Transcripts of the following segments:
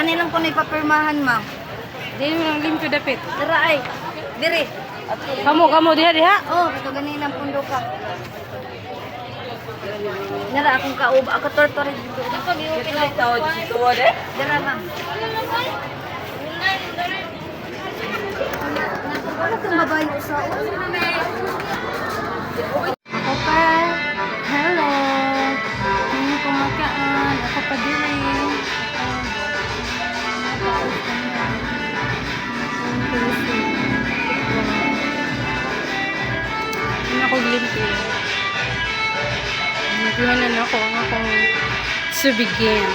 nilang po na ipapirmahan, ma'am. Dili mo lang limpyo dapit. Tara ay. Diri. Kamo diha. Oh, ito ganilang pundo ka. Nara akong kauba, ako tortore dito. Ako giupin lang tawad dito wala. Dara ma'am. Wala kang babae sa Ako pa. Hello. Hindi ko makaan. Ako pa dili. Hindi ako limpyo. Limpyohan na ako ang akong to begin.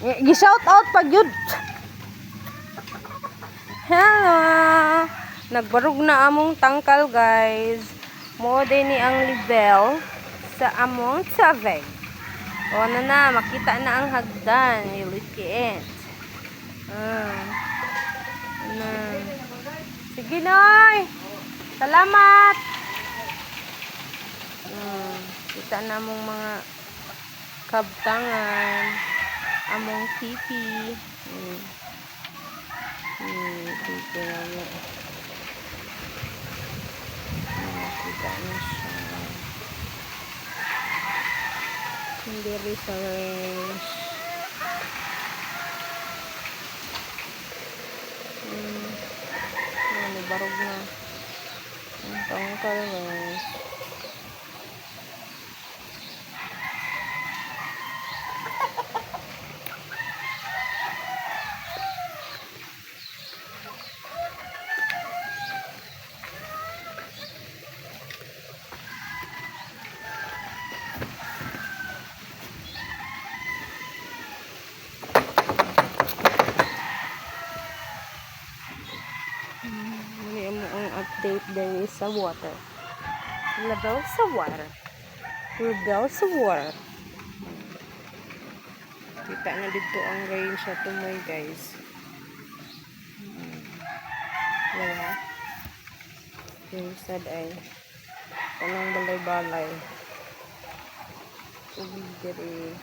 Gi-shout out pag yun. Hello. Nagbarog na among tangkal, guys. Mo din ni ang level sa among saveg. O na, makita na ang hagdan. You look it. Sige, Noy. Salamat. Kita na among mga kabtangan. Among tipi. Tipi namin. Kita na siya. Hindi rin sa range. Barog na. Ang tangkal, guys. Update there is sa water. Level sa water. Level sa water. Kita na dito ang rain sa tumoy, guys. Wala. Yung sad ay kanang balay-balay. Ubig diri.